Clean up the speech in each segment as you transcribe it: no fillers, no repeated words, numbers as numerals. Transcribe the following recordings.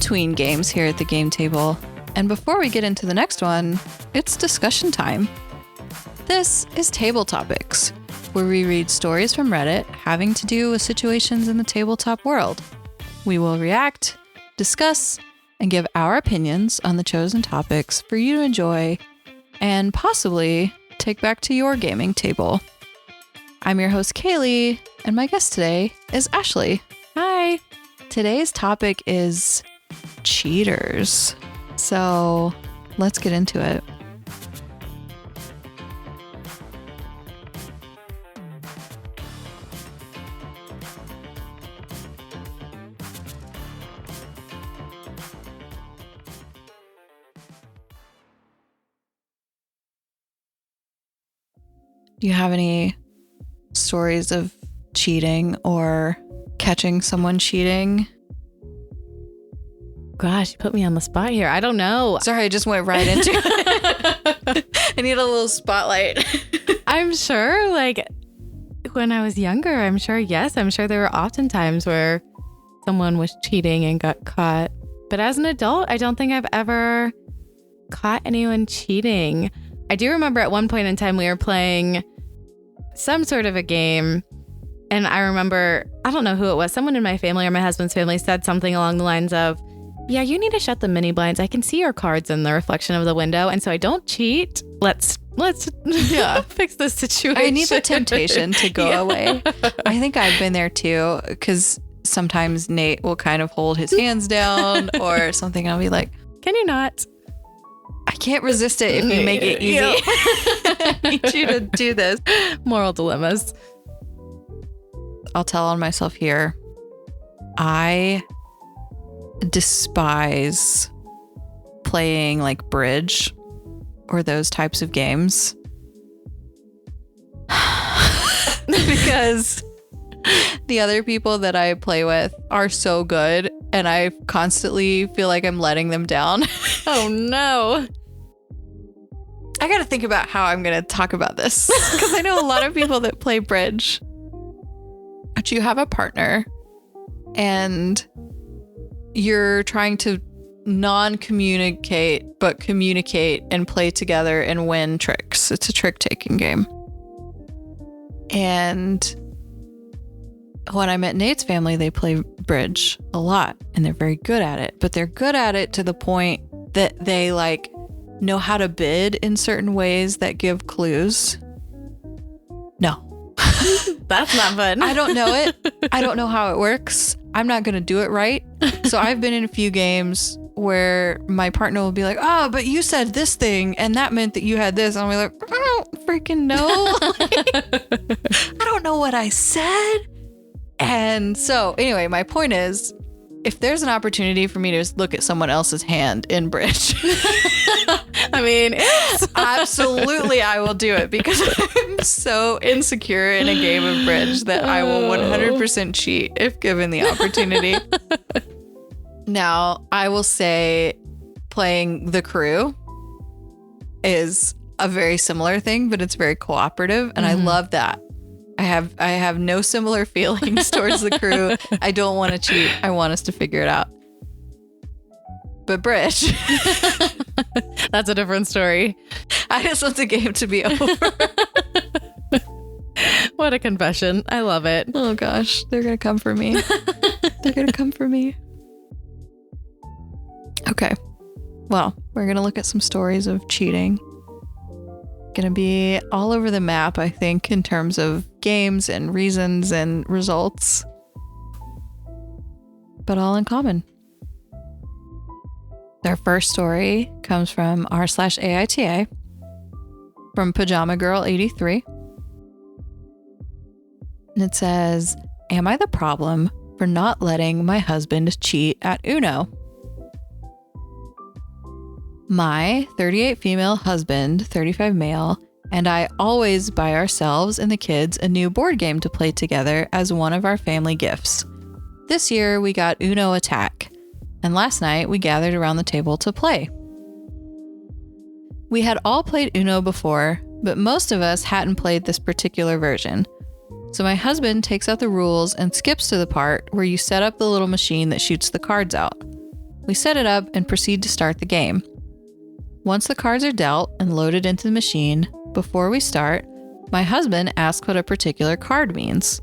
between games here at the game table. And before we get into the next one, it's discussion time. This is Table Topics, where we read stories from Reddit having to do with situations in the tabletop world. We will react, discuss, and give our opinions on the chosen topics for you to enjoy and possibly take back to your gaming table. I'm your host, Kalee, and my guest today is Ashley. Hi. Today's topic is cheaters. So let's get into it. Do you have any stories of cheating or catching someone cheating? Gosh, you put me on the spot here. I don't know. Sorry, I just went right into it. I need a little spotlight. I'm sure, like, when I was younger, I'm sure there were often times where someone was cheating and got caught. But as an adult, I don't think I've ever caught anyone cheating. I do remember at one point in time we were playing some sort of a game, and I remember, I don't know who it was, someone in my family or my husband's family said something along the lines of, yeah, you need to shut the mini blinds. I can see your cards in the reflection of the window, and so I don't cheat. Let's fix this situation. I need the temptation to go away. I think I've been there too, because sometimes Nate will kind of hold his hands down or something, and I'll be like, can you not? I can't resist it if you make it easy. I need you to do this. Moral dilemmas. I'll tell on myself here. I despise playing like bridge or those types of games because the other people that I play with are so good and I constantly feel like I'm letting them down. Oh no. I got to think about how I'm going to talk about this because I know a lot of people that play bridge. But you have a partner and you're trying to non-communicate, but communicate and play together and win tricks. It's a trick-taking game. And when I met Nate's family, they play bridge a lot and they're very good at it. But they're good at it to the point that they like know how to bid in certain ways that give clues. No. That's not fun. I don't know it. I don't know how it works. I'm not going to do it right. So I've been in a few games where my partner will be like, oh, but you said this thing and that meant that you had this. And I'll be like, I don't freaking know. I don't know what I said. And so anyway, my point is, if there's an opportunity for me to look at someone else's hand in bridge, I mean, absolutely I will do it because I'm so insecure in a game of bridge that I will 100% cheat if given the opportunity. Now, I will say playing the crew is a very similar thing, but it's very cooperative, and I love that. I have no similar feelings towards the crew. I don't want to cheat. I want us to figure it out. But bridge. That's a different story. I just want the game to be over. What a confession. I love it. Oh gosh, they're going to come for me. They're going to come for me. Okay. Well, we're going to look at some stories of cheating. Going to be all over the map, I think, in terms of games and reasons and results, but all in common. Their first story comes from r/AITA from Pajama Girl 83, and it says, "Am I the problem for not letting my husband cheat at Uno? My 38 female husband, 35 male, and I always buy ourselves and the kids a new board game to play together as one of our family gifts. This year we got Uno Attack, and last night we gathered around the table to play. We had all played Uno before, but most of us hadn't played this particular version. So my husband takes out the rules and skips to the part where you set up the little machine that shoots the cards out. We set it up and proceed to start the game. Once the cards are dealt and loaded into the machine, before we start, my husband asks what a particular card means.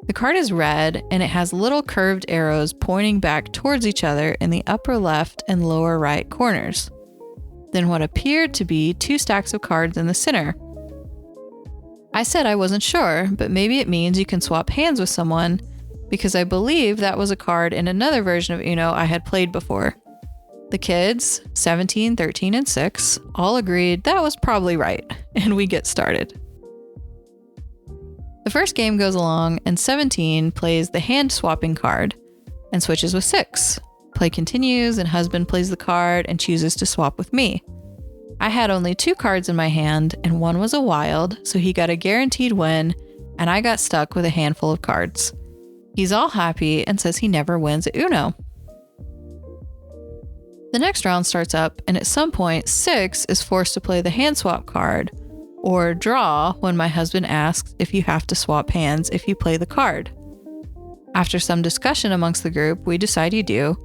The card is red and it has little curved arrows pointing back towards each other in the upper left and lower right corners. Then what appeared to be 2 stacks of cards in the center. I said I wasn't sure, but maybe it means you can swap hands with someone, because I believe that was a card in another version of Uno I had played before. The kids, 17, 13, and 6, all agreed that was probably right, and we get started. The first game goes along, and 17 plays the hand swapping card and switches with 6. Play continues, and husband plays the card and chooses to swap with me. I had only 2 cards in my hand, and one was a wild, so he got a guaranteed win, and I got stuck with a handful of cards. He's all happy and says he never wins at Uno. The next round starts up, and at some point, 6 is forced to play the hand swap card, or draw when my husband asks if you have to swap hands if you play the card. After some discussion amongst the group, we decide you do.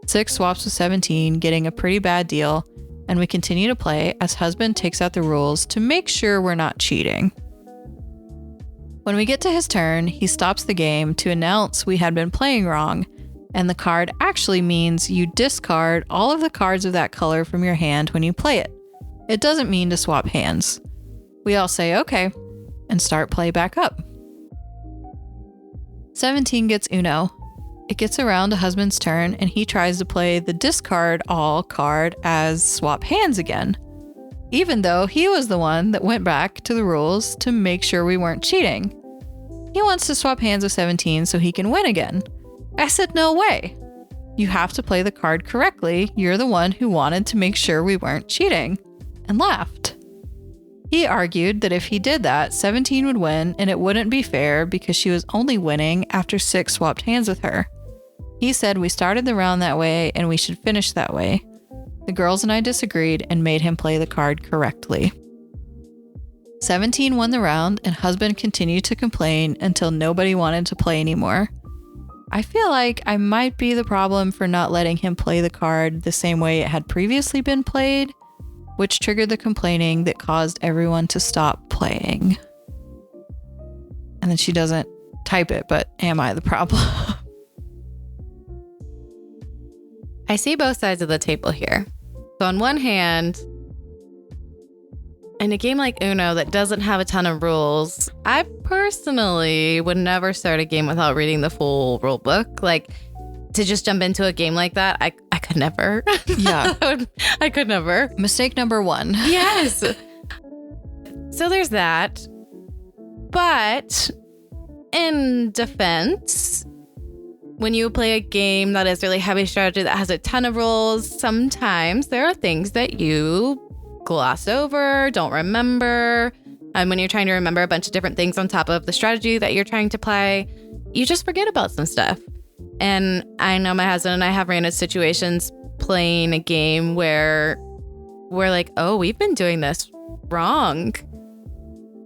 6 swaps with 17, getting a pretty bad deal, and we continue to play as husband takes out the rules to make sure we're not cheating. When we get to his turn, he stops the game to announce we had been playing wrong, and the card actually means you discard all of the cards of that color from your hand when you play it. It doesn't mean to swap hands. We all say okay, and start play back up. 17 gets Uno. It gets around to husband's turn, and he tries to play the discard all card as swap hands again, even though he was the one that went back to the rules to make sure we weren't cheating. He wants to swap hands with 17 so he can win again. I said, no way. You have to play the card correctly. You're the one who wanted to make sure we weren't cheating, and laughed. He argued that if he did that, 17 would win and it wouldn't be fair because she was only winning after 6 swapped hands with her. He said we started the round that way and we should finish that way. The girls and I disagreed and made him play the card correctly. 17 won the round, and husband continued to complain until nobody wanted to play anymore. I feel like I might be the problem for not letting him play the card the same way it had previously been played, which triggered the complaining that caused everyone to stop playing. And then she doesn't type it, but am I the problem? I see both sides of the table here. So on one hand, in a game like Uno that doesn't have a ton of rules, I personally would never start a game without reading the full rule book. Like, to just jump into a game like that, I could never. Yeah. I could never. Mistake number 1. Yes. So there's that. But in defense, when you play a game that is really heavy strategy that has a ton of rules, sometimes there are things that you gloss over, don't remember. And when you're trying to remember a bunch of different things on top of the strategy that you're trying to play, you just forget about some stuff. And I know my husband and I have ran into situations playing a game where we're like, oh, we've been doing this wrong.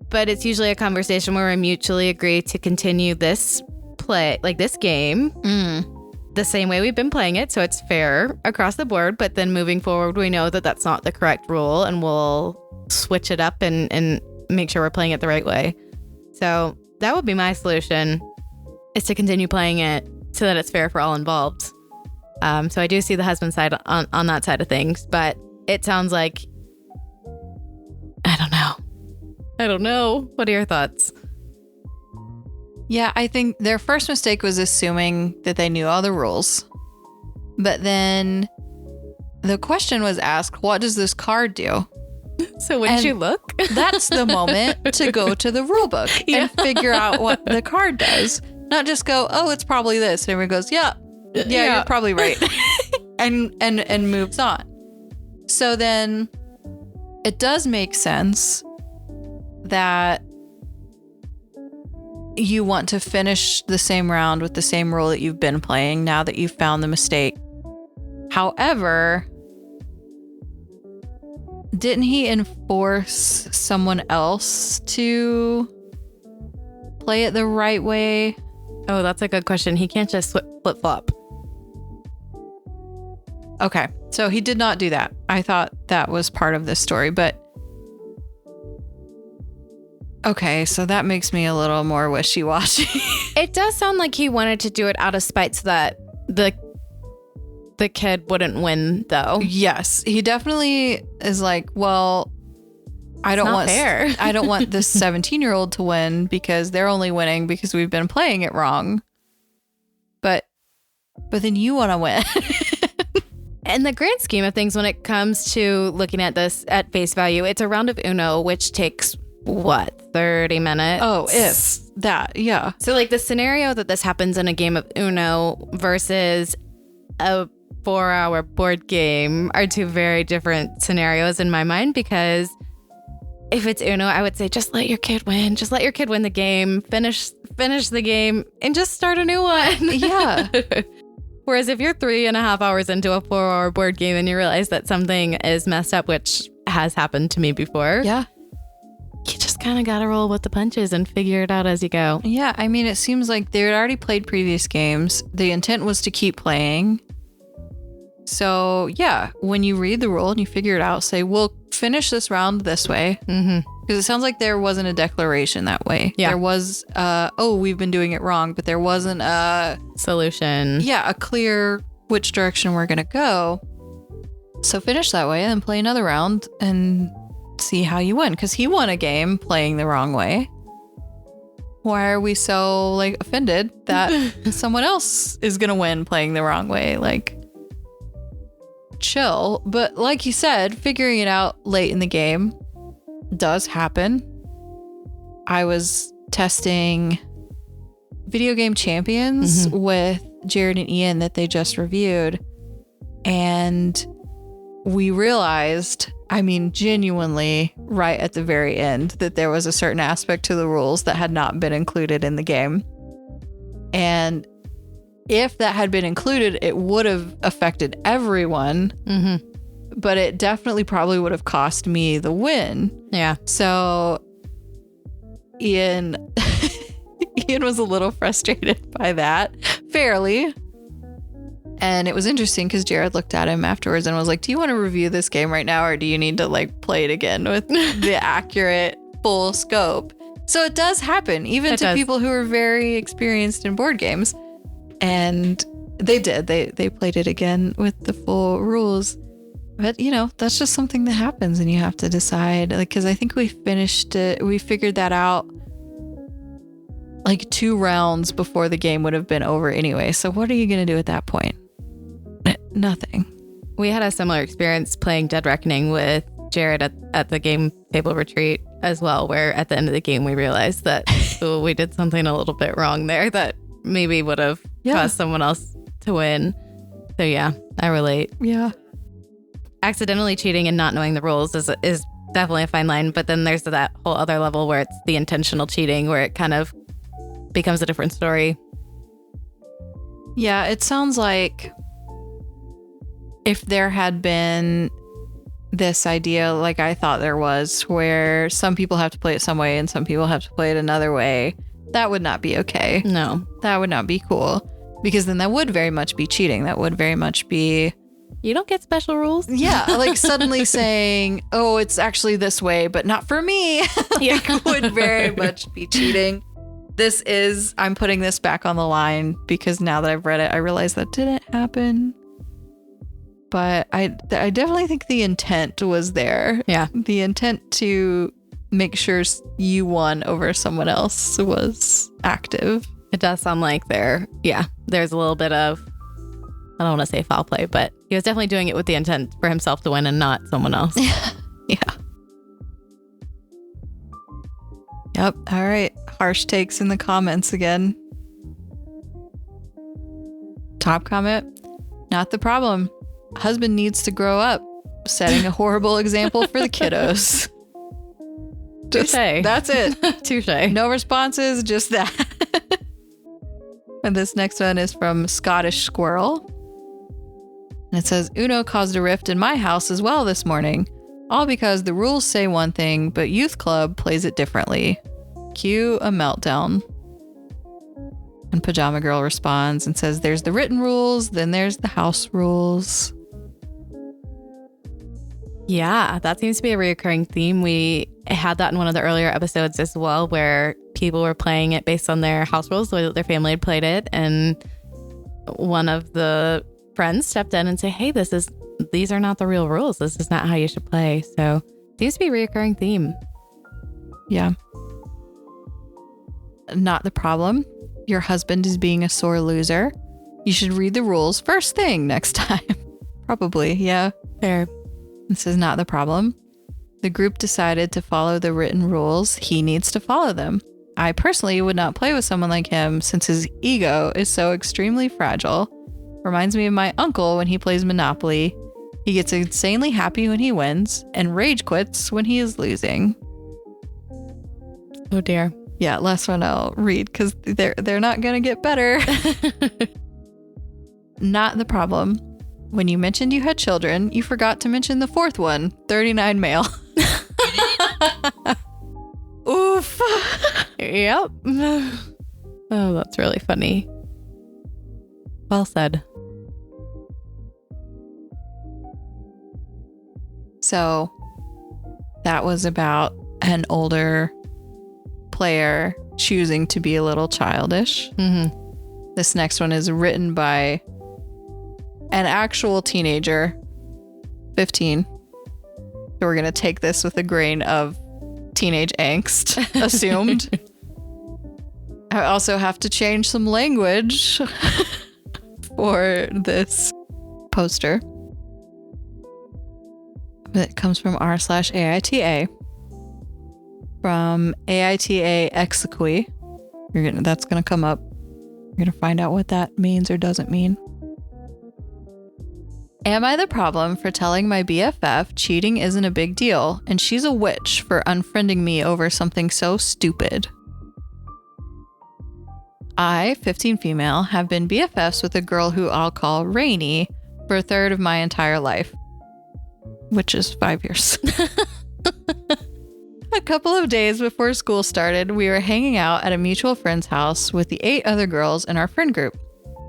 But it's usually a conversation where we mutually agree to continue this play, like this game, the same way we've been playing it. So it's fair across the board. But then moving forward, we know that that's not the correct rule, and we'll switch it up and make sure we're playing it the right way. So that would be my solution, is to continue playing it so that it's fair for all involved. So I do see the husband side on that side of things, but it sounds like, I don't know. What are your thoughts? Yeah, I think their first mistake was assuming that they knew all the rules. But then the question was asked, what does this card do? So when you look? That's the moment to go to the rule book and figure out what the card does. Not just go, oh, it's probably this. And everyone goes, yeah, you're probably right. and moves on. So then it does make sense that you want to finish the same round with the same rule that you've been playing now that you've found the mistake. However, didn't he enforce someone else to play it the right way? Oh, that's a good question. He can't just flip-flop. Okay. So he did not do that. I thought that was part of this story, but okay, so that makes me a little more wishy-washy. It does sound like he wanted to do it out of spite so that the kid wouldn't win, though. Yes, he definitely is like, well, I don't want fair. I don't want this 17-year-old to win because they're only winning because we've been playing it wrong. But then you want to win. In the grand scheme of things, when it comes to looking at this at face value, it's a round of Uno, which takes, 30 minutes? Oh, if that, yeah. So, like, the scenario that this happens in a game of Uno versus a 4-hour board game are two very different scenarios in my mind, because if it's Uno, I would say just let your kid win. Just let your kid win the game, finish the game, and just start a new one. Yeah. Whereas if you're 3.5 hours into a 4-hour board game and you realize that something is messed up, which has happened to me before. Yeah. You just kind of got to roll with the punches and figure it out as you go. Yeah, I mean, it seems like they had already played previous games. The intent was to keep playing. So, yeah, when you read the rule and you figure it out, say, we'll finish this round this way. Mm-hmm. Because it sounds like there wasn't a declaration that way. Yeah. There was, we've been doing it wrong, but there wasn't a solution. Yeah, a clear which direction we're going to go. So finish that way and then play another round and see how you win, because he won a game playing the wrong way. Why are we so like offended that someone else is gonna win playing the wrong way? Like, chill. But like you said, figuring it out late in the game does happen. I was testing Video Game Champions with Jared and Ian that they just reviewed, and we realized, I mean, genuinely, right at the very end, that there was a certain aspect to the rules that had not been included in the game. And if that had been included, it would have affected everyone, but it definitely probably would have cost me the win. Yeah. So Ian was a little frustrated by that, fairly. And it was interesting because Jared looked at him afterwards and was like, do you want to review this game right now, or do you need to like play it again with the accurate full scope? So it does happen, even to people who are very experienced in board games. And they did. They played it again with the full rules. But, you know, that's just something that happens, and you have to decide. Like, because I think we figured that out like 2 rounds before the game would have been over anyway. So what are you going to do at that point? Nothing. We had a similar experience playing Dead Reckoning with Jared at the game table retreat as well, where at the end of the game we realized that we did something a little bit wrong there that maybe would have caused someone else to win. So yeah, I relate. Yeah. Accidentally cheating and not knowing the rules is definitely a fine line, but then there's that whole other level where it's the intentional cheating, where it kind of becomes a different story. Yeah, it sounds like if there had been this idea, like I thought there was, where some people have to play it some way and some people have to play it another way, that would not be okay. No. That would not be cool, because then that would very much be cheating. That would very much be... You don't get special rules. Yeah, like suddenly saying, oh, it's actually this way, but not for me. Like, would very much be cheating. I'm putting this back on the line because now that I've read it, I realize that didn't happen. But I definitely think the intent was there. Yeah. The intent to make sure you won over someone else was active. It does sound like there's a little bit of, I don't want to say foul play, but he was definitely doing it with the intent for himself to win and not someone else. Yeah. Yep. All right. Harsh takes in the comments again. Top comment. Not the problem. Husband needs to grow up, setting a horrible example for the kiddos. Touche. That's it. Touche. No responses, just that. And this next one is from Scottish Squirrel. And it says, Uno caused a rift in my house as well this morning. All because the rules say one thing, but Youth Club plays it differently. Cue a meltdown. And Pajama Girl responds and says, there's the written rules, then there's the house rules. Yeah, that seems to be a reoccurring theme. We had that in one of the earlier episodes as well, where people were playing it based on their house rules, the way that their family had played it. And one of the friends stepped in and said, hey, these are not the real rules. This is not how you should play. So it seems to be a reoccurring theme. Yeah. Not the problem. Your husband is being a sore loser. You should read the rules first thing next time. Probably, yeah. Fair. This is not the problem. The group decided to follow the written rules. He needs to follow them. I personally would not play with someone like him since his ego is so extremely fragile. Reminds me of my uncle when he plays Monopoly. He gets insanely happy when he wins and rage quits when he is losing. Oh dear. Yeah, last one I'll read because they're not going to get better. Not the problem. When you mentioned you had children, you forgot to mention the fourth one, 39 male. Oof. Yep. Oh, that's really funny. Well said. So that was about an older player choosing to be a little childish. Mm-hmm. This next one is written by an actual teenager, 15. So we're going to take this with a grain of teenage angst, assumed. I also have to change some language for this poster. It comes from r/AITA. From AITA Exequi. That's going to come up. You're going to find out what that means or doesn't mean. Am I the problem for telling my BFF cheating isn't a big deal and she's a witch for unfriending me over something so stupid? I, 15 female, have been BFFs with a girl who I'll call Rainy for a third of my entire life, which is 5 years. A couple of days before school started, we were hanging out at a mutual friend's house with the 8 other girls in our friend group.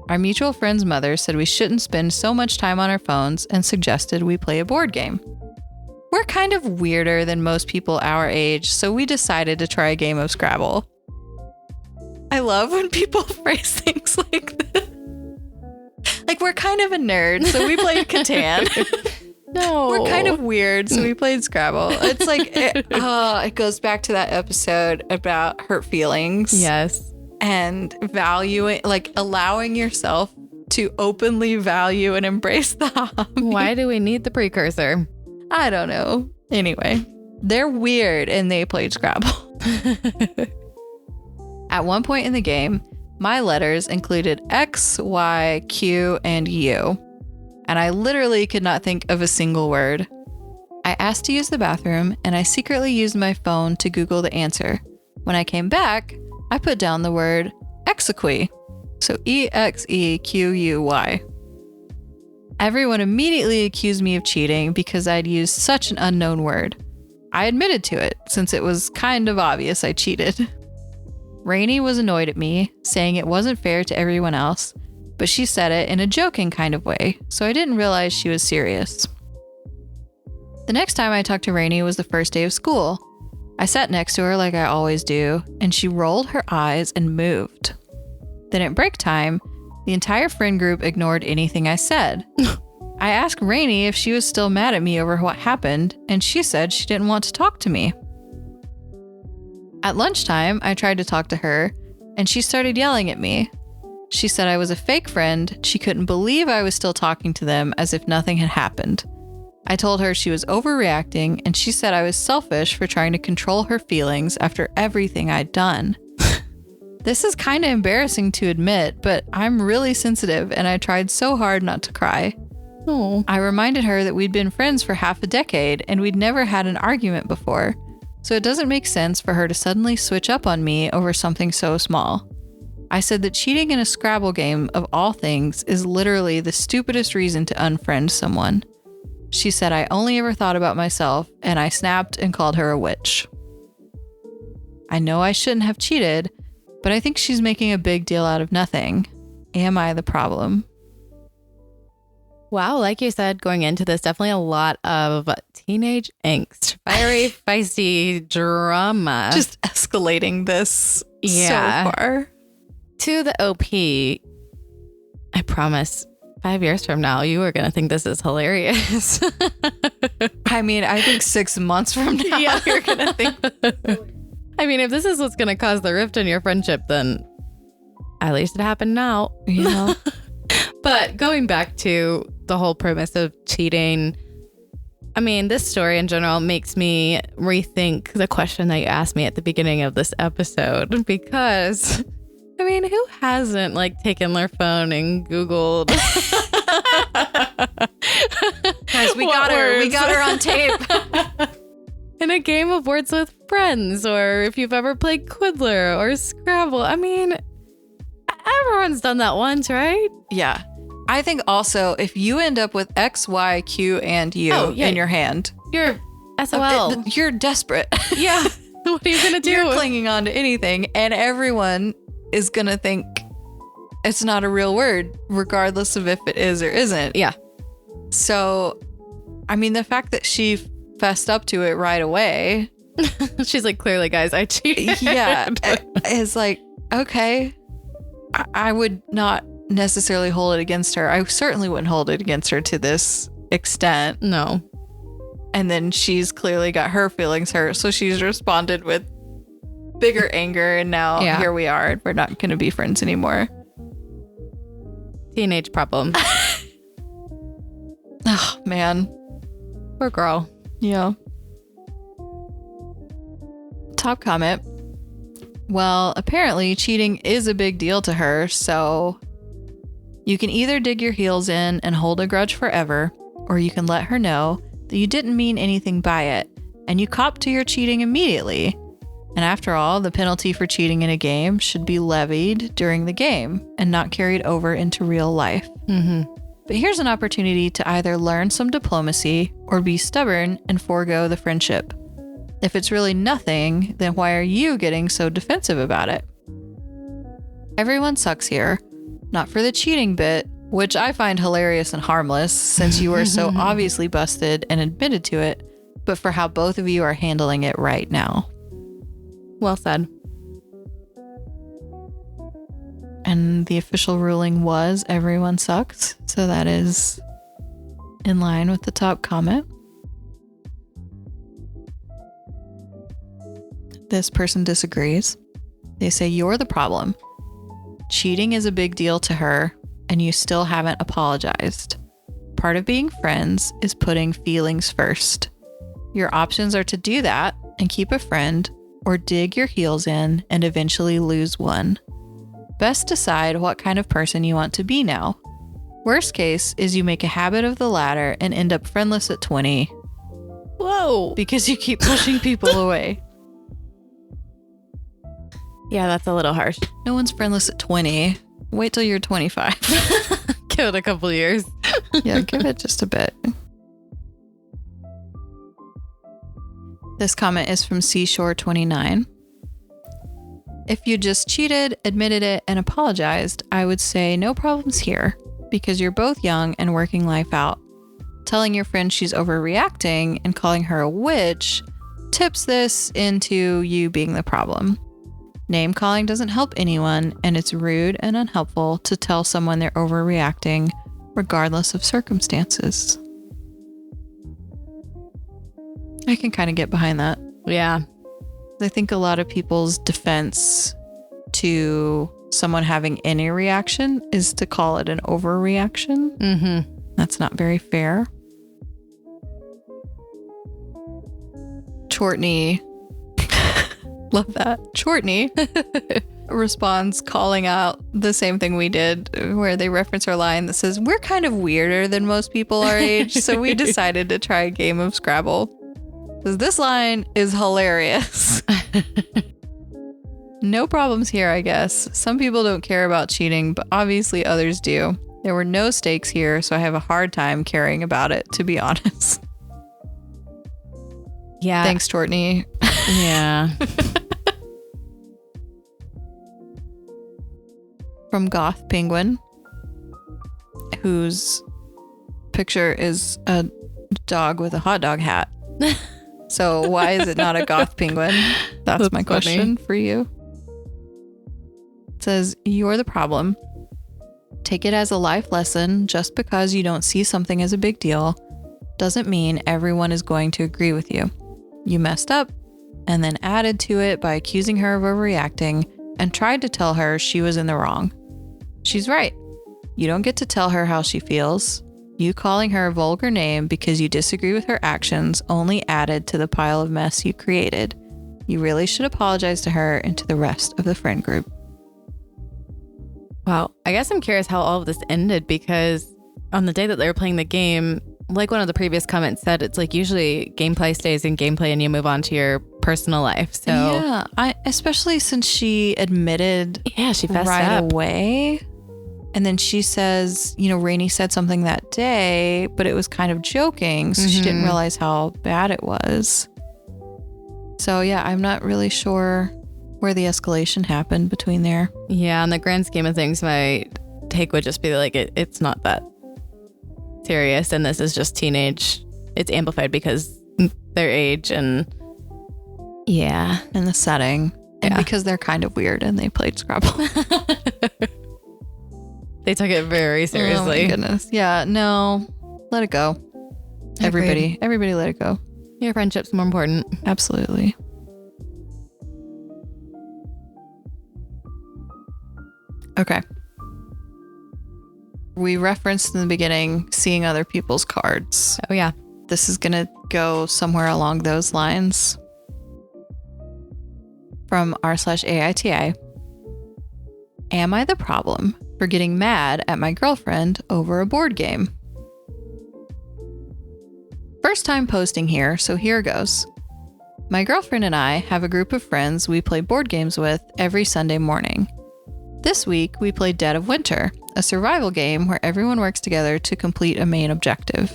Our mutual friend's mother said we shouldn't spend so much time on our phones and suggested we play a board game. We're kind of weirder than most people our age, so we decided to try a game of Scrabble. I love when people phrase things like this. Like, we're kind of a nerd, so we played Catan. No. We're kind of weird, so we played Scrabble. It's like, it goes back to that episode about hurt feelings. Yes. And valuing, like allowing yourself to openly value and embrace the hobby. Why do we need the precursor? I don't know. Anyway, they're weird and they played Scrabble. At one point in the game, my letters included X, Y, Q, and U. And I literally could not think of a single word. I asked to use the bathroom and I secretly used my phone to Google the answer. When I came back, I put down the word exequi, so EXEQUY. Everyone immediately accused me of cheating because I'd used such an unknown word. I admitted to it since it was kind of obvious I cheated. Rainy was annoyed at me, saying it wasn't fair to everyone else, but she said it in a joking kind of way, so I didn't realize she was serious. The next time I talked to Rainy was the first day of school. I sat next to her like I always do, and she rolled her eyes and moved. Then at break time, the entire friend group ignored anything I said. I asked Rainy if she was still mad at me over what happened, and she said she didn't want to talk to me. At lunchtime, I tried to talk to her, and she started yelling at me. She said I was a fake friend, she couldn't believe I was still talking to them as if nothing had happened. I told her she was overreacting, and she said I was selfish for trying to control her feelings after everything I'd done. This is kind of embarrassing to admit, but I'm really sensitive, and I tried so hard not to cry. Oh. I reminded her that we'd been friends for half a decade, and we'd never had an argument before, so it doesn't make sense for her to suddenly switch up on me over something so small. I said that cheating in a Scrabble game, of all things, is literally the stupidest reason to unfriend someone. She said I only ever thought about myself, and I snapped and called her a witch. I know I shouldn't have cheated, but I think she's making a big deal out of nothing. Am I the problem? Wow, like you said, going into this, definitely a lot of teenage angst, fiery, feisty drama. Just escalating this so far. To the OP, I promise 5 years from now, you are going to think this is hilarious. I mean, I think 6 months from now, Yeah. you're going to think. I mean, if this is what's going to cause the rift in your friendship, then at least it happened now. You know? But going back to the whole premise of cheating, I mean, this story in general makes me rethink the question that you asked me at the beginning of this episode, because I mean, who hasn't like taken their phone and Googled? Guys, we got her. We got her on tape. In a game of Words with Friends, or if you've ever played Quiddler or Scrabble. I mean, everyone's done that once, right? Yeah. I think also if you end up with X, Y, Q, and U in your hand, you're SOL. You're desperate. Yeah. What are you going to do? You're clinging on to anything, and everyone is going to think it's not a real word, regardless of if it is or isn't. Yeah. So, I mean, the fact that she fessed up to it right away. She's like, clearly, guys, I cheated. Yeah. It's like, okay. I would not necessarily hold it against her. I certainly wouldn't hold it against her to this extent. No. And then she's clearly got her feelings hurt. So she's responded with bigger anger. And now here we are. We're not going to be friends anymore. Teenage problem. Oh, man. Poor girl. Yeah. Top comment. Well, apparently cheating is a big deal to her, so you can either dig your heels in and hold a grudge forever, or you can let her know that you didn't mean anything by it, and you cop to your cheating immediately. And after all, the penalty for cheating in a game should be levied during the game and not carried over into real life. Mm-hmm. But here's an opportunity to either learn some diplomacy or be stubborn and forego the friendship. If it's really nothing, then why are you getting so defensive about it? Everyone sucks here. Not for the cheating bit, which I find hilarious and harmless since you were so obviously busted and admitted to it, but for how both of you are handling it right now. Well said. And the official ruling was everyone sucks. So that is in line with the top comment. This person disagrees. They say you're the problem. Cheating is a big deal to her, and you still haven't apologized. Part of being friends is putting feelings first. Your options are to do that and keep a friend, or dig your heels in and eventually lose one. Best decide what kind of person you want to be now. Worst case is you make a habit of the latter and end up friendless at 20. Whoa. Because you keep pushing people away. Yeah, that's a little harsh. No one's friendless at 20. Wait till you're 25. Give it a couple years. Yeah, give it just a bit. This comment is from Seashore29. If you just cheated, admitted it, and apologized, I would say no problems here, because you're both young and working life out. Telling your friend she's overreacting and calling her a witch tips this into you being the problem. Name calling doesn't help anyone, and it's rude and unhelpful to tell someone they're overreacting, regardless of circumstances. I can kind of get behind that. Yeah. I think a lot of people's defense to someone having any reaction is to call it an overreaction. Mm-hmm. That's not very fair. Chortney. Love that. Chortney responds calling out the same thing we did, where they reference our line that says, we're kind of weirder than most people our age, so we decided to try a game of Scrabble. Because this line is hilarious. No problems here, I guess. Some people don't care about cheating, but obviously others do. There were no stakes here, so I have a hard time caring about it, to be honest. Yeah. Thanks, Chortney. Yeah. From Goth Penguin, whose picture is a dog with a hot dog hat. So why is it not a goth penguin? That's my question for you. It says, you're the problem. Take it as a life lesson. Just because you don't see something as a big deal doesn't mean everyone is going to agree with you. You messed up and then added to it by accusing her of overreacting and tried to tell her she was in the wrong. She's right. You don't get to tell her how she feels. You calling her a vulgar name because you disagree with her actions only added to the pile of mess you created. You really should apologize to her and to the rest of the friend group. Wow. I guess I'm curious how all of this ended, because on the day that they were playing the game, like one of the previous comments said, it's like usually gameplay stays in gameplay and you move on to your personal life. So yeah, especially since she admitted she fessed right up away. And then she says, Rainey said something that day, but it was kind of joking. So she didn't realize how bad it was. So yeah, I'm not really sure where the escalation happened between there. Yeah, in the grand scheme of things, my take would just be like, it's not that serious. And this is just teenage. It's amplified because their age and and the setting. And because they're kind of weird and they played Scrabble. They took it very seriously. Oh my goodness. Yeah, no. Let it go. Everybody let it go. Your friendship's more important. Absolutely. Okay. We referenced in the beginning seeing other people's cards. Oh, yeah. This is going to go somewhere along those lines. From r/AITA. Am I the problem for getting mad at my girlfriend over a board game? First time posting here, so here goes. My girlfriend and I have a group of friends we play board games with every Sunday morning. This week, we played Dead of Winter, a survival game where everyone works together to complete a main objective.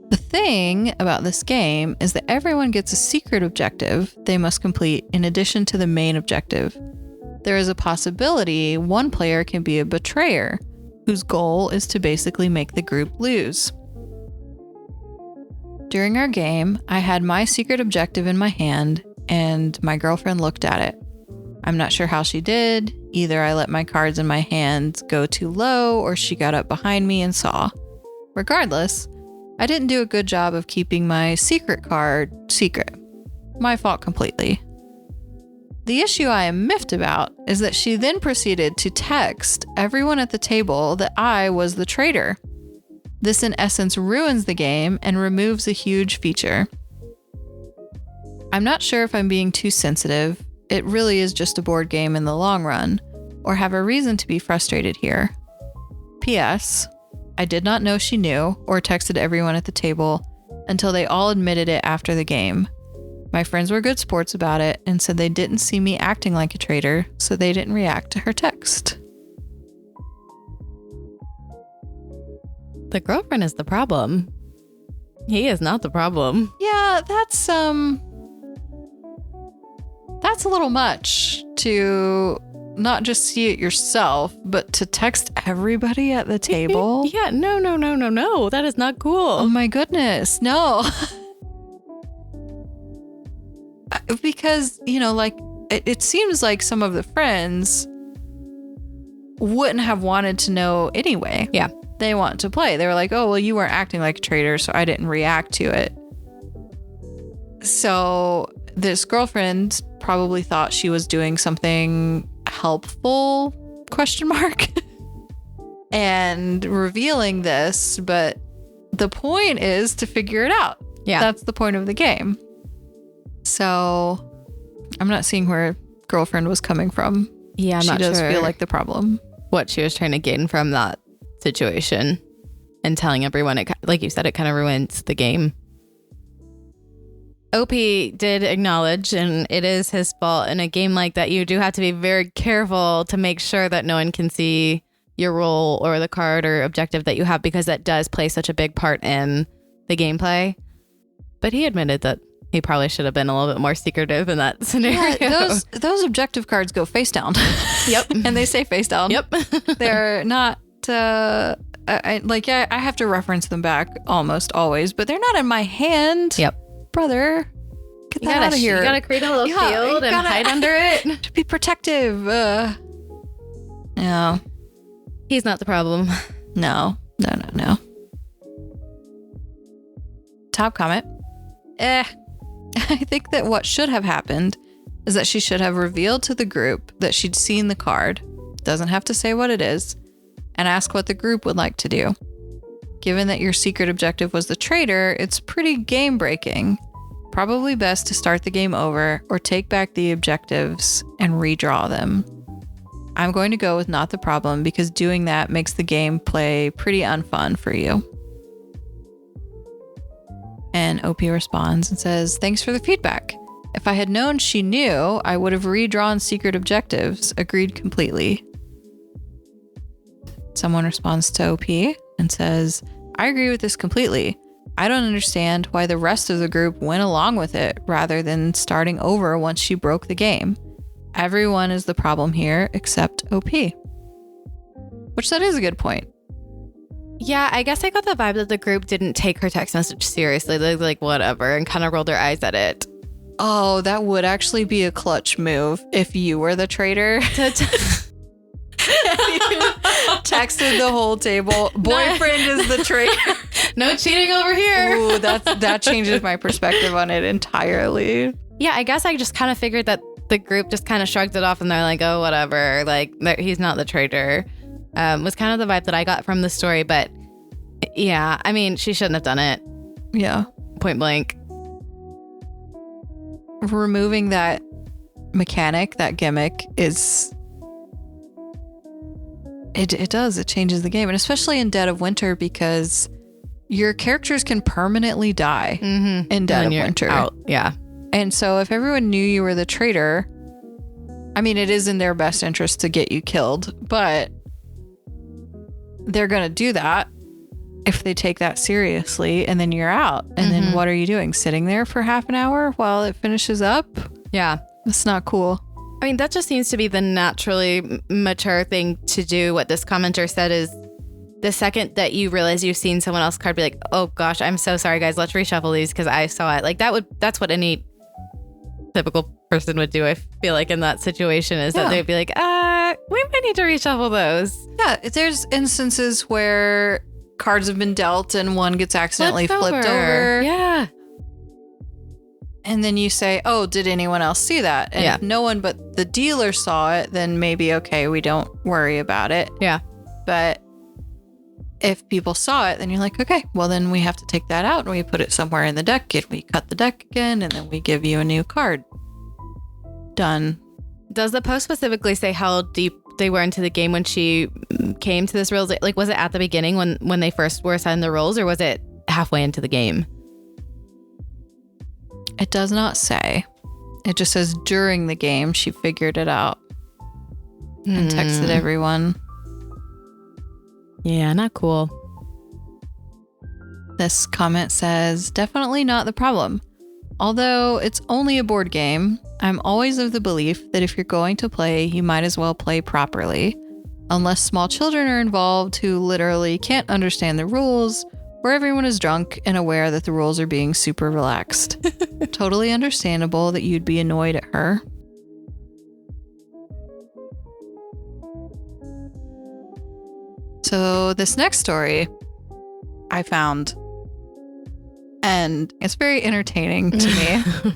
The thing about this game is that everyone gets a secret objective they must complete in addition to the main objective. There is a possibility one player can be a betrayer, whose goal is to basically make the group lose. During our game, I had my secret objective in my hand, and my girlfriend looked at it. I'm not sure how she did. Either I let my cards in my hand go too low, or she got up behind me and saw. Regardless, I didn't do a good job of keeping my secret card secret. My fault completely. The issue I am miffed about is that she then proceeded to text everyone at the table that I was the traitor. This in essence ruins the game and removes a huge feature. I'm not sure if I'm being too sensitive. It really is just a board game in the long run, or have a reason to be frustrated here. P.S. I did not know she knew or texted everyone at the table until they all admitted it after the game. My friends were good sports about it and said they didn't see me acting like a traitor, so they didn't react to her text. The girlfriend is the problem. He is not the problem. Yeah, that's a little much to not just see it yourself, but to text everybody at the table. Yeah, no. That is not cool. Oh my goodness, no. Because, it seems like some of the friends wouldn't have wanted to know anyway. Yeah. They want to play. They were like, oh, well, you weren't acting like a traitor, so I didn't react to it. So this girlfriend probably thought she was doing something helpful, ? And revealing this, but the point is to figure it out. Yeah. That's the point of the game. So I'm not seeing where girlfriend was coming from. Yeah, I'm not sure. She does feel like the problem. What she was trying to gain from that situation and telling everyone, it, like you said, it kind of ruins the game. OP did acknowledge, and it is his fault in a game like that. You do have to be very careful to make sure that no one can see your role or the card or objective that you have, because that does play such a big part in the gameplay. But he admitted that he probably should have been a little bit more secretive in that scenario. Yeah, those objective cards go face down. Yep. And they say face down. Yep. They're not I have to reference them back almost always, but they're not in my hand. Yep. Brother, get that out of here. You gotta create a little field and hide under it. To be protective. No. He's not the problem. No. Top comment. I think that what should have happened is that she should have revealed to the group that she'd seen the card. Doesn't have to say what it is. And ask what the group would like to do. Given that your secret objective was the traitor, it's pretty game breaking. Probably best to start the game over or take back the objectives and redraw them. I'm going to go with not the problem because doing that makes the game play pretty unfun for you. And OP responds and says, thanks for the feedback. If I had known she knew, I would have redrawn secret objectives. Agreed completely. Someone responds to OP and says, I agree with this completely. I don't understand why the rest of the group went along with it rather than starting over once she broke the game. Everyone is the problem here except OP. Which that is a good point. Yeah, I guess I got the vibe that the group didn't take her text message seriously. They're like, whatever, and kind of rolled their eyes at it. Oh, that would actually be a clutch move if you were the traitor. Texted the whole table. Boyfriend is the traitor. No cheating over here. Ooh, that changes my perspective on it entirely. Yeah, I guess I just kind of figured that the group just kind of shrugged it off and they're like, oh, whatever. Like, he's not the traitor. Was kind of the vibe that I got from the story. But yeah, I mean, she shouldn't have done it. Yeah. Point blank. Removing that mechanic, that gimmick is... It does. It changes the game. And especially in Dead of Winter because your characters can permanently die in Dead of Winter. Out. Yeah. And so if everyone knew you were the traitor, I mean, it is in their best interest to get you killed, but they're going to do that if they take that seriously and then you're out. And then what are you doing? Sitting there for half an hour while it finishes up? Yeah. That's not cool. I mean, that just seems to be the naturally mature thing to do. What this commenter said is the second that you realize you've seen someone else's card, be like, oh gosh, I'm so sorry guys, let's reshuffle these because I saw it. Like that's what any typical person would do. I feel like in that situation is that they'd be like, we might need to reshuffle those. Yeah, there's instances where cards have been dealt and one gets accidentally flipped over. Yeah. And then you say, oh, did anyone else see that? And if no one but the dealer saw it, then maybe, okay, we don't worry about it. Yeah. But if people saw it, then you're like, okay, well, then we have to take that out and we put it somewhere in the deck and we cut the deck again and then we give you a new card. Done. Does the post specifically say how deep they were into the game when she came to this rules? Like, was it at the beginning when they first were assigned the roles or was it halfway into the game? It does not say. It just says during the game she figured it out and texted everyone. Yeah, not cool. This comment says, definitely not the problem. Although it's only a board game, I'm always of the belief that if you're going to play, you might as well play properly. Unless small children are involved who literally can't understand the rules, or everyone is drunk and aware that the rules are being super relaxed. Totally understandable that you'd be annoyed at her. So this next story I found, and it's very entertaining to me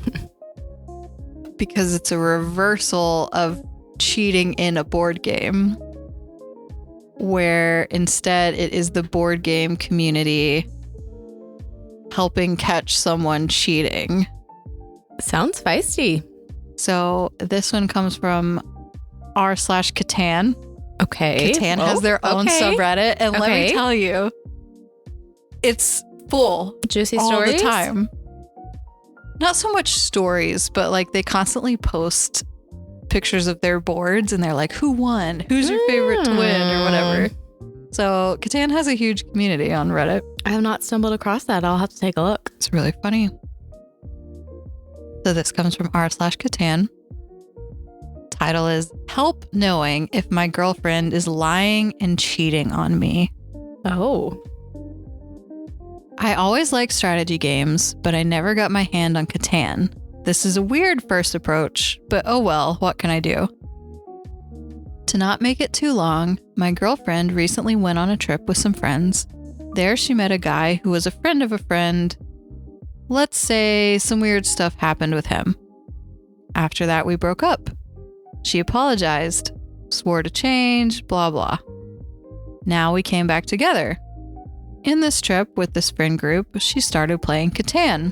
because it's a reversal of cheating in a board game, where instead it is the board game community helping catch someone cheating. Sounds feisty. So this one comes from r/Catan. Okay. Catan has their own subreddit, and let me tell you, it's full. Juicy all stories? the time. Not so much stories, but like they constantly post pictures of their boards and they're like, who won? Who's your favorite to win or whatever. So Catan has a huge community on Reddit. I have not stumbled across that. I'll have to take a look. It's really funny. So this comes from r/Catan. Title is Help Knowing If My Girlfriend Is Lying and Cheating on Me. Oh. I always liked strategy games, but I never got my hand on Catan. This is a weird first approach, but oh well, what can I do? To not make it too long, my girlfriend recently went on a trip with some friends. There she met a guy who was a friend of a friend. Let's say some weird stuff happened with him. After that, we broke up. She apologized, swore to change, blah blah. Now we came back together. In this trip with this friend group, she started playing Catan.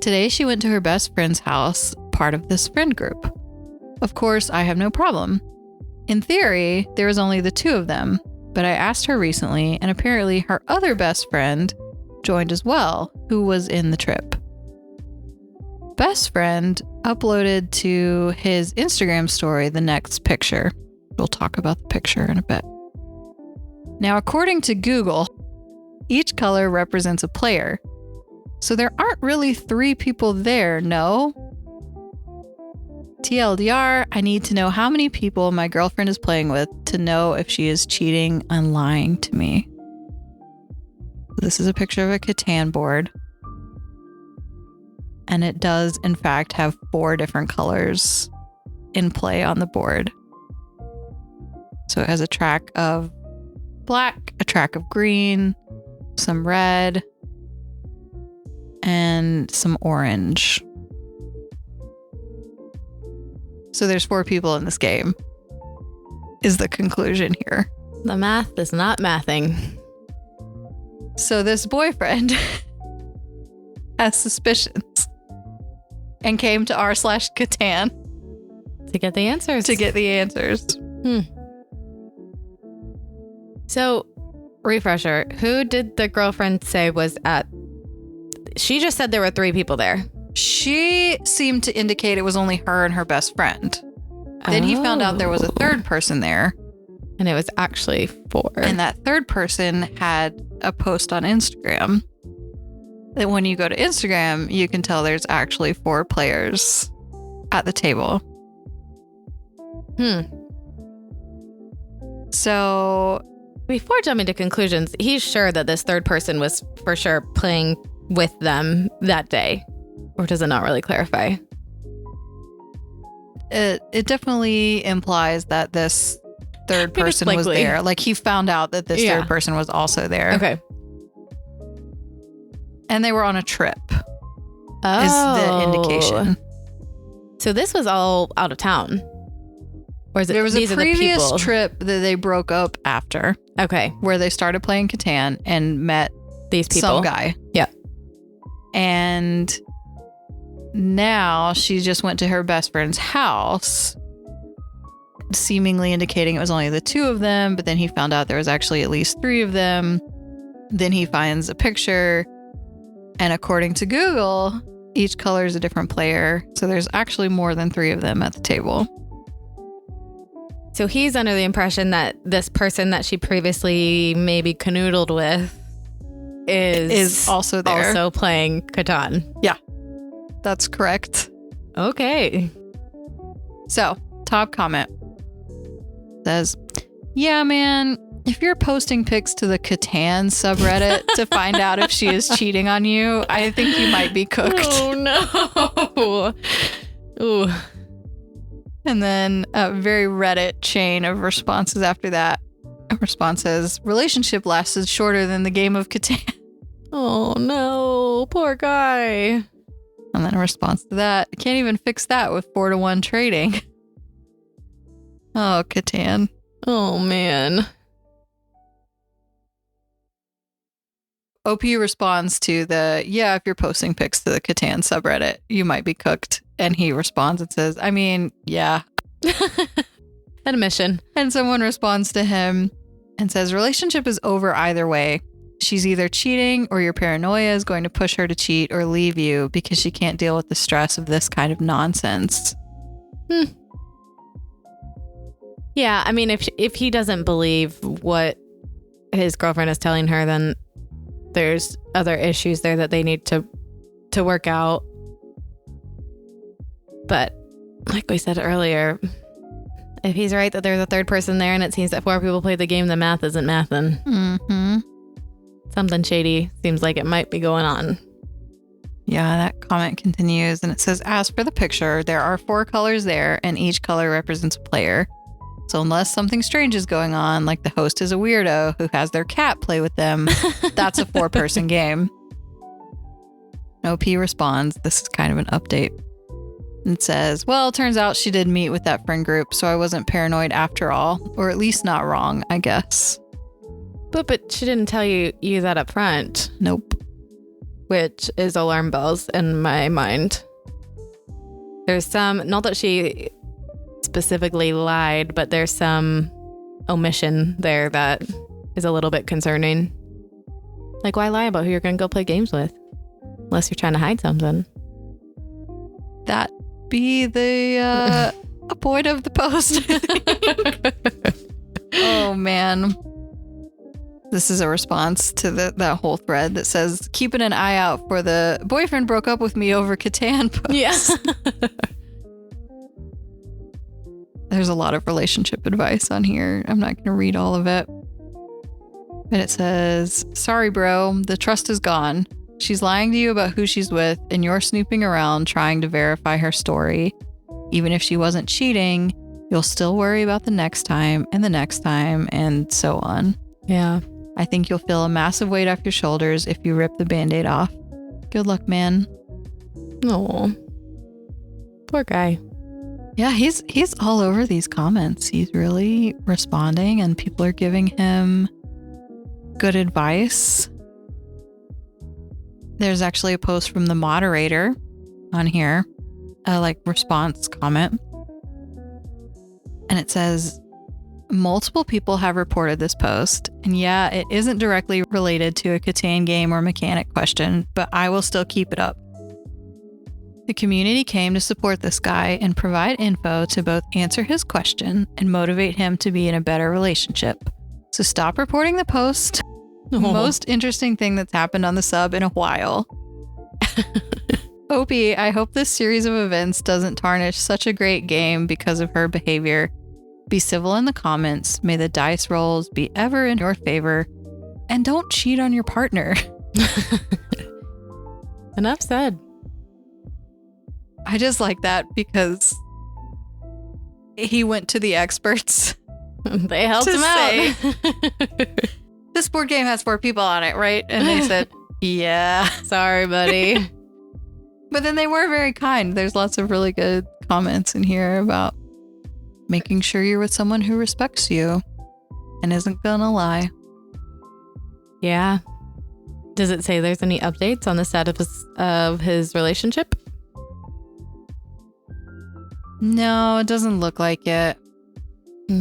Today she went to her best friend's house, part of this friend group. Of course, I have no problem. In theory, there was only the two of them, but I asked her recently, and apparently her other best friend joined as well, who was in the trip. Best friend uploaded to his Instagram story the next picture. We'll talk about the picture in a bit. Now, according to Google, each color represents a player. So there aren't really 3 people there, no? TLDR, I need to know how many people my girlfriend is playing with to know if she is cheating and lying to me. This is a picture of a Catan board. And it does, in fact, have 4 different colors in play on the board. So it has a track of black, a track of green, some red, and some orange. So there's 4 people in this game, is the conclusion here. The math is not mathing. So this boyfriend has suspicions and came to r/Catan To get the answers. So, refresher, who did the girlfriend say was at... She just said there were 3 people there. She seemed to indicate it was only her and her best friend. Then he found out there was a 3rd person there. And it was actually 4. And that 3rd person had a post on Instagram. That when you go to Instagram, you can tell there's actually 4 players at the table. So... Before jumping to conclusions, he's sure that this 3rd person was for sure playing with them that day. Or does it not really clarify? It definitely implies that this 3rd person was there. Like he found out that this 3rd person was also there. Okay. And they were on a trip. Is the indication. So this was all out of town. Or is it, there was a previous the trip that they broke up after. Okay. Where they started playing Catan and met these people. Some guy. Yeah. And now she just went to her best friend's house, seemingly indicating it was only the 2 of them, but then he found out there was actually at least 3 of them. Then he finds a picture, and according to Google, each color is a different player, so there's actually more than 3 of them at the table. So he's under the impression that this person that she previously maybe canoodled with is also there. Also playing Catan. Yeah, that's correct. Okay. So, top comment says, yeah, man, if you're posting pics to the Catan subreddit to find out if she is cheating on you, I think you might be cooked. Oh, no. Ooh. And then a very Reddit chain of responses after that. A response says, relationship lasted shorter than the game of Catan. Oh, no. Poor guy. And then a response to that, can't even fix that with 4-to-1 trading. Oh, Catan. Oh, man. OP responds to the, yeah, if you're posting pics to the Catan subreddit, you might be cooked. And he responds and says, I mean, yeah. Admission. And someone responds to him and says, relationship is over either way. She's either cheating or your paranoia is going to push her to cheat or leave you because she can't deal with the stress of this kind of nonsense. Yeah, I mean, if he doesn't believe what his girlfriend is telling her, then there's other issues there that they need to work out. But like we said earlier, If he's right that there's a third person there and it seems that 4 people played the game, the math isn't mathin'. Mm-hmm. Something shady seems like it might be going on. Yeah, that comment continues and it says, as for the picture, there are 4 colors there and each color represents a player. So unless something strange is going on, like the host is a weirdo who has their cat play with them, that's a 4-person game. OP responds, this is kind of an update. It says, well, it turns out she did meet with that friend group, so I wasn't paranoid after all. Or at least not wrong, I guess. But she didn't tell you that up front. Nope. Which is alarm bells in my mind. There's some, not that she specifically lied, but there's some omission there that is a little bit concerning. Like, why lie about who you're going to go play games with? Unless you're trying to hide something. That be the point of the post. Oh, man. This is a response to that whole thread that says, keeping an eye out for the boyfriend broke up with me over Catan post. Yeah. There's a lot of relationship advice on here. I'm not going to read all of it. But it says, sorry, bro, the trust is gone. She's lying to you about who she's with, and you're snooping around trying to verify her story. Even if she wasn't cheating, you'll still worry about the next time, and so on. Yeah. I think you'll feel a massive weight off your shoulders if you rip the Band-Aid off. Good luck, man. Oh, poor guy. Yeah, he's all over these comments. He's really responding, and people are giving him good advice. There's actually a post from the moderator on here, a response comment. And it says, multiple people have reported this post, and yeah, it isn't directly related to a Catan game or mechanic question, but I will still keep it up. The community came to support this guy and provide info to both answer his question and motivate him to be in a better relationship. So stop reporting the post. Most interesting thing that's happened on the sub in a while. OP, I hope this series of events doesn't tarnish such a great game because of her behavior. Be civil in the comments. May the dice rolls be ever in your favor. And don't cheat on your partner. Enough said. I just like that because he went to the experts. They helped him out. This board game has 4 people on it, right? And they said, yeah. Sorry, buddy. But then they were very kind. There's lots of really good comments in here about making sure you're with someone who respects you and isn't gonna lie. Yeah. Does it say there's any updates on the status of his relationship? No, it doesn't look like it.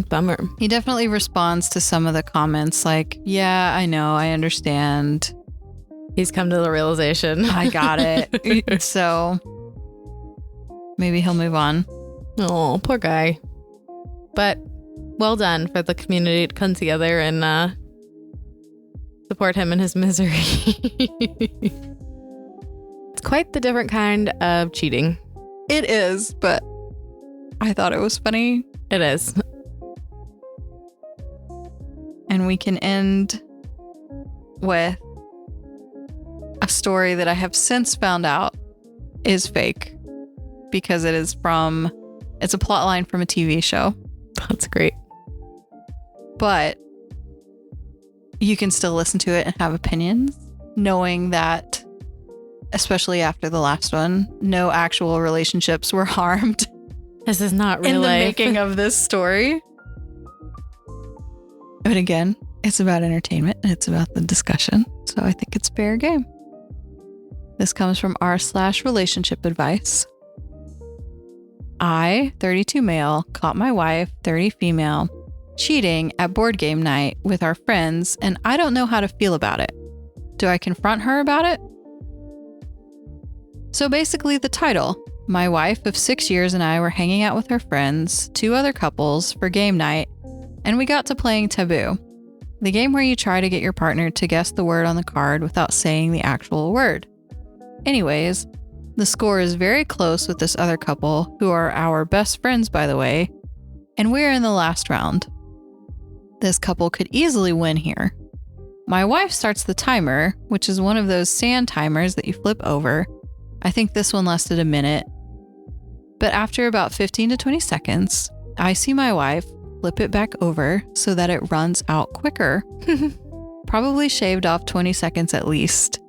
Bummer. He definitely responds to some of the comments like, yeah, I know, I understand. He's come to the realization. I got it. So maybe he'll move on. Oh, poor guy. But well done for the community to come together and support him in his misery. It's quite the different kind of cheating. It is, but I thought it was funny. It is. And we can end with a story that I have since found out is fake because it's a plot line from a TV show. That's great. But you can still listen to it and have opinions, knowing that, especially after the last one, no actual relationships were harmed. This is not real in the life. making of this story. But again, it's about entertainment and it's about the discussion. So I think it's fair game. This comes from r/relationship advice. I, 32 male, caught my wife, 30 female, cheating at board game night with our friends, and I don't know how to feel about it. Do I confront her about it? So basically the title, my wife of 6 years and I were hanging out with her friends, 2 other couples, for game night, and we got to playing Taboo, the game where you try to get your partner to guess the word on the card without saying the actual word. Anyways, the score is very close with this other couple, who are our best friends, by the way, And we're in the last round. This couple could easily win here. My wife starts the timer, which is one of those sand timers that you flip over. I think this one lasted a minute. But after about 15 to 20 seconds, I see my wife flip it back over so that it runs out quicker. Probably shaved off 20 seconds at least.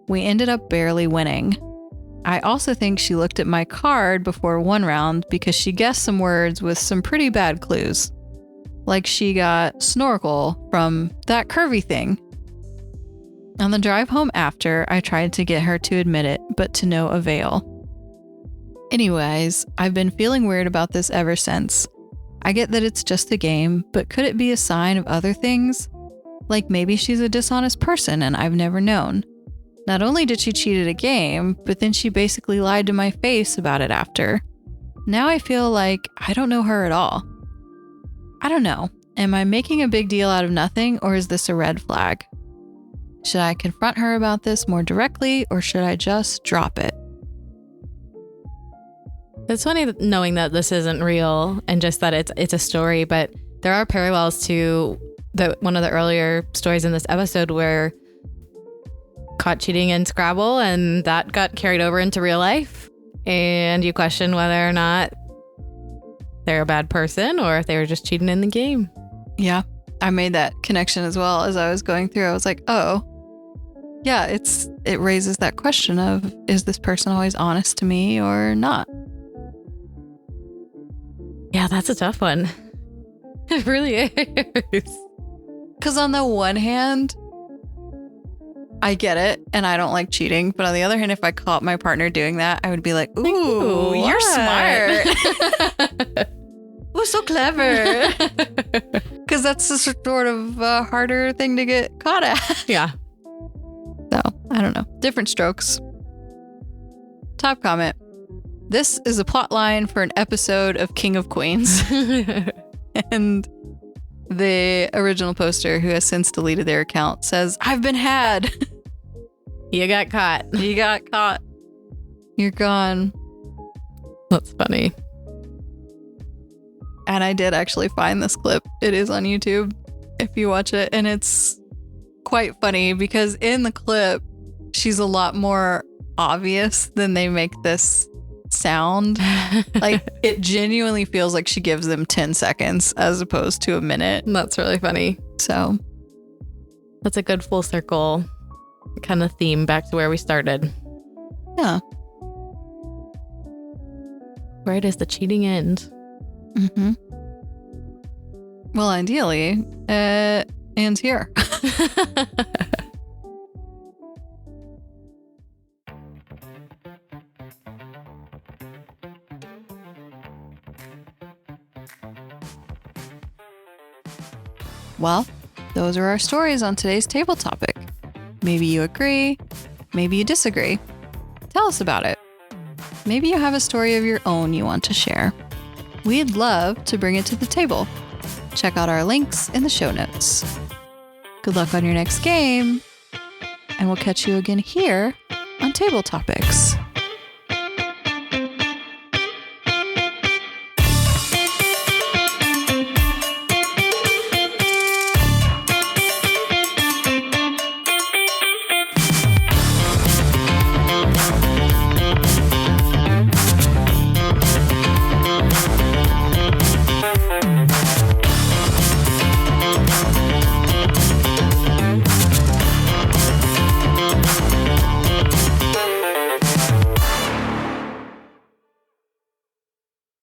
We ended up barely winning. I also think she looked at my card before one round because she guessed some words with some pretty bad clues. Like she got snorkel from that curvy thing. On the drive home after, I tried to get her to admit it, but to no avail. Anyways, I've been feeling weird about this ever since. I get that it's just a game, but could it be a sign of other things? Like maybe she's a dishonest person and I've never known. Not only did she cheat at a game, but then she basically lied to my face about it after. Now I feel like I don't know her at all. I don't know. Am I making a big deal out of nothing, or is this a red flag? Should I confront her about this more directly, or should I just drop it? It's funny knowing that this isn't real and just that it's a story, but there are parallels to one of the earlier stories in this episode where caught cheating in Scrabble and that got carried over into real life, and you question whether or not they're a bad person or if they were just cheating in the game. Yeah, I made that connection as well as I was going through. I was like, oh, yeah, it raises that question of, is this person always honest to me or not? Yeah, that's a tough one. It really is. Because on the one hand, I get it and I don't like cheating. But on the other hand, if I caught my partner doing that, I would be like, ooh, you're smart. Ooh, so clever. Because that's the sort of harder thing to get caught at. Yeah. So, I don't know. Different strokes. Top comment. This is a plot line for an episode of King of Queens. And the original poster, who has since deleted their account, says, I've been had. You got caught. You got caught. You're gone. That's funny. And I did actually find this clip. It is on YouTube if you watch it. And it's quite funny because in the clip, she's a lot more obvious than they make this sound. Like, it genuinely feels like she gives them 10 seconds as opposed to a minute. That's really funny. So that's a good full circle kind of theme back to where we started. Yeah. Where does the cheating end? Mm-hmm. Well, ideally, ends here. Well, those are our stories on today's table topic. Maybe you agree, maybe you disagree. Tell us about it. Maybe you have a story of your own you want to share. We'd love to bring it to the table. Check out our links in the show notes. Good luck on your next game, and we'll catch you again here on Table Topics.